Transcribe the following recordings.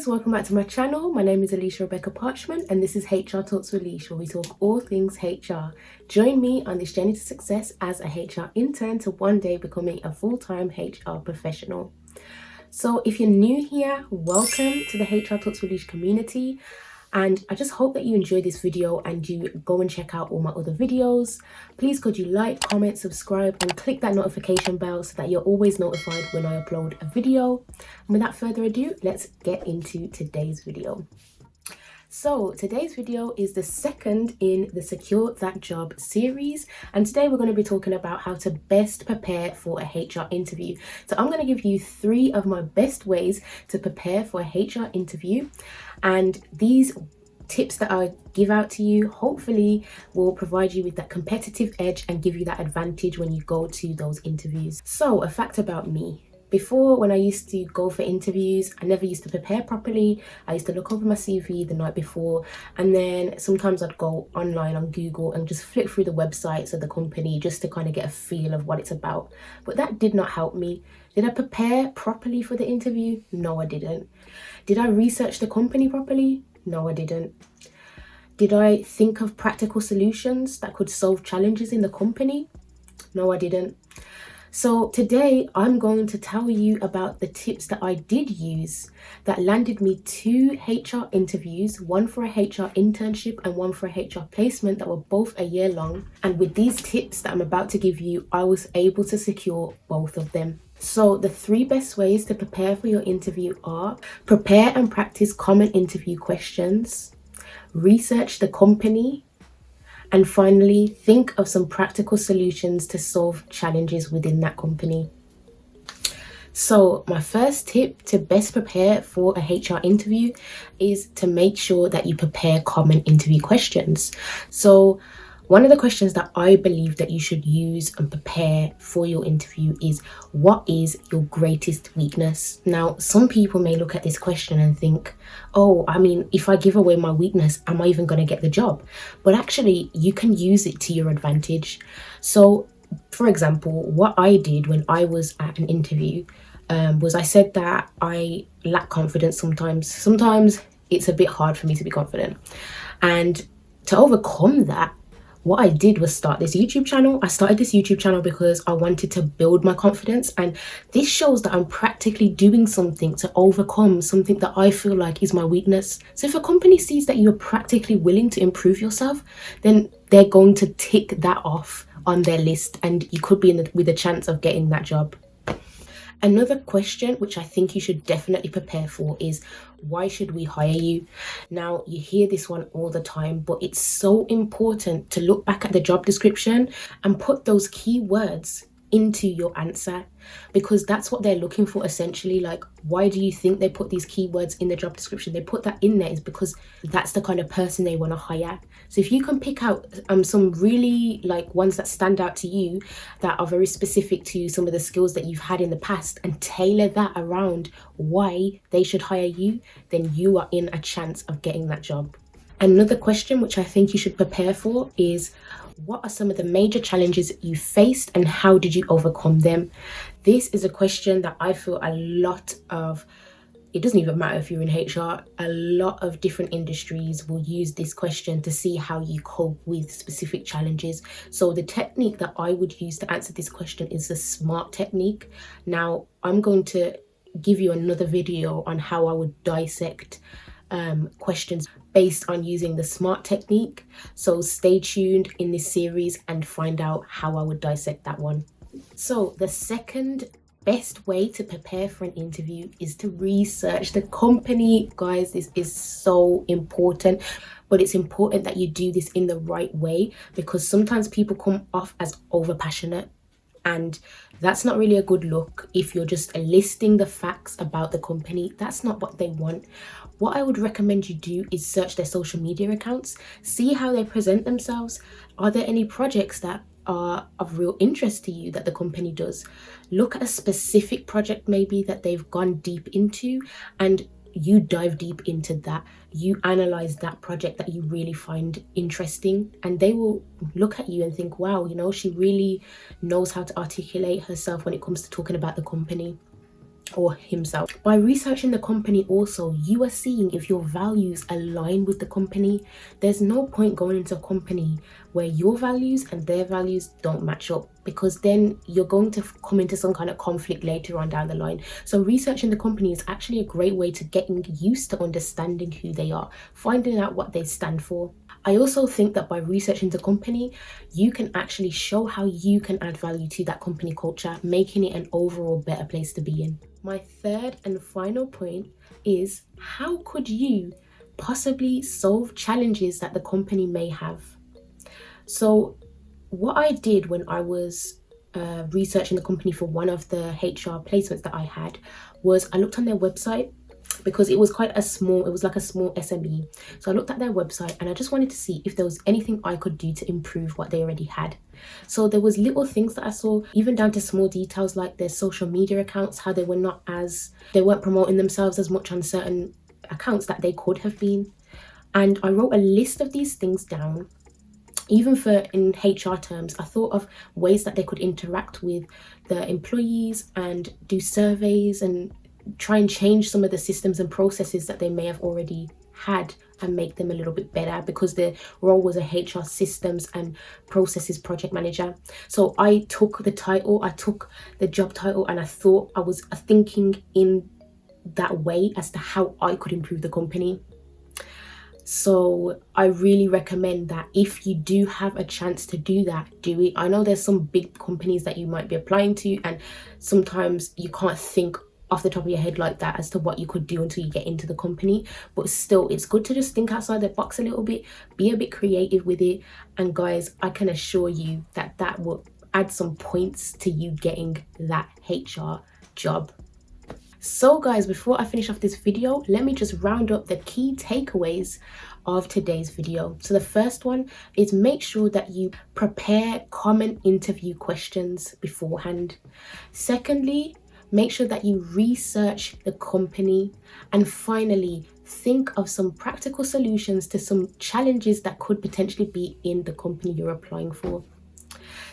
guys, welcome back to my channel. My name is Alicia Rebecca Parchment and this is HR Talks with Alicia, where we talk all things HR. Join me on this journey to success as a HR intern to one day becoming a full-time HR professional. So if you're new here, welcome to the HR Talks with Alicia community. And I just hope that you enjoy this video and you go and check out all my other videos. Please could you like, comment, subscribe and click that notification bell so that you're always notified when I upload a video. And without further ado, let's get into today's video. So today's video is the second in the Secure That Job series, and today we're going to be talking about how to best prepare for a HR interview. So I'm going to give you 3 of my best ways to prepare for a HR interview, and these tips that I give out to you hopefully will provide you with that competitive edge and give you that advantage when you go to those interviews. So a fact about me. Before, when I used to go for interviews, I never used to prepare properly. I used to look over my CV the night before, and then sometimes I'd go online on Google and just flick through the websites of the company just to kind of get a feel of what it's about. But that did not help me. Did I prepare properly for the interview? No, I didn't. Did I research the company properly? No, I didn't. Did I think of practical solutions that could solve challenges in the company? No, I didn't. So today I'm going to tell you about the tips that I did use that landed me 2 HR interviews, one for a HR internship and one for a HR placement that were both a year long. And with these tips that I'm about to give you, I was able to secure both of them. So the 3 best ways to prepare for your interview are: prepare and practice common interview questions, research the company, and finally, think of some practical solutions to solve challenges within that company. So my first tip to best prepare for a HR interview is to make sure that you prepare common interview questions. So one of the questions that I believe that you should use and prepare for your interview is, what is your greatest weakness? Now, some people may look at this question and think, oh, I mean, if I give away my weakness, am I even going to get the job? But actually, you can use it to your advantage. So, for example, what I did when I was at an interview was I said that I lack confidence sometimes. Sometimes it's a bit hard for me to be confident. And to overcome that, what I did was start this YouTube channel. I started this YouTube channel because I wanted to build my confidence, and this shows that I'm practically doing something to overcome something that I feel like is my weakness. So if a company sees that you're practically willing to improve yourself, then they're going to tick that off on their list, and you could be with a chance of getting that job. Another question which I think you should definitely prepare for is, why should we hire you? Now, you hear this one all the time, but it's so important to look back at the job description and put those keywords into your answer, because that's what they're looking for essentially. Like, why do you think they put these keywords in the job description? They put that in there is because that's the kind of person they want to hire. So if you can pick out some really like ones that stand out to you that are very specific to some of the skills that you've had in the past and tailor that around why they should hire you, then you are in a chance of getting that job. Another question which I think you should prepare for is, what are some of the major challenges you faced and how did you overcome them? This is a question that I feel a lot of, it doesn't even matter if you're in HR, a lot of different industries will use this question to see how you cope with specific challenges. So the technique that I would use to answer this question is the SMART technique. Now, I'm going to give you another video on how I would dissect questions based on using the SMART technique. So stay tuned in this series and find out how I would dissect that one. So the second best way to prepare for an interview is to research the company. Guys, this is so important, but it's important that you do this in the right way, because sometimes people come off as overpassionate, and that's not really a good look. If you're just listing the facts about the company, that's not what they want. What I would recommend you do is search their social media accounts, see how they present themselves. Are there any projects that are of real interest to you that the company does? Look at a specific project maybe that they've gone deep into, and you dive deep into that. You analyze that project that you really find interesting, and they will look at you and think, wow, you know, she really knows how to articulate herself when it comes to talking about the company. or himself. By researching the company also, you are seeing if your values align with the company. There's no point going into a company where your values and their values don't match up, because then you're going to come into some kind of conflict later on down the line. So researching the company is actually a great way to getting used to understanding who they are, finding out what they stand for. I also think that by researching the company, you can actually show how you can add value to that company culture, making it an overall better place to be in. My third and final point is, how could you possibly solve challenges that the company may have? So what I did when I was researching the company for one of the HR placements that I had was I looked on their website, because it was like a small SME. So I looked at their website and I just wanted to see if there was anything I could do to improve what they already had. So there was little things that I saw, even down to small details like their social media accounts, how they weren't promoting themselves as much on certain accounts that they could have been. And I wrote a list of these things down. Even for in HR terms, I thought of ways that they could interact with the employees and do surveys and try and change some of the systems and processes that they may have already had and make them a little bit better, because their role was a HR systems and processes project manager. So I took the job title, and I was thinking in that way as to how I could improve the company. So I really recommend that if you do have a chance to do that, do it. I know there's some big companies that you might be applying to, and sometimes you can't think off the top of your head like that as to what you could do until you get into the company. But still, it's good to just think outside the box a little bit, be a bit creative with it. And guys, I can assure you that that will add some points to you getting that HR job. So guys, before I finish off this video, let me just round up the key takeaways of today's video. So the first one is, make sure that you prepare common interview questions beforehand. Secondly, make sure that you research the company. And finally, think of some practical solutions to some challenges that could potentially be in the company you're applying for.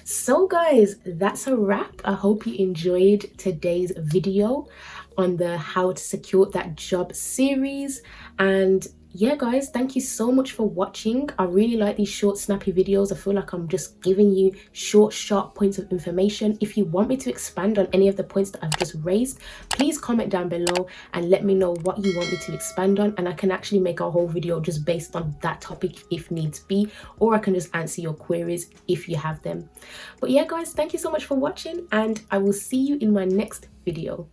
So guys, that's a wrap. I hope you enjoyed today's video on the how to secure that job series. And yeah guys, thank you so much for watching. I really like these short snappy videos. I feel like I'm just giving you short sharp points of information. If you want me to expand on any of the points that I've just raised, please comment down below and let me know what you want me to expand on, and I can actually make a whole video just based on that topic if needs be, or I can just answer your queries if you have them. But yeah guys, thank you so much for watching, and I will see you in my next video.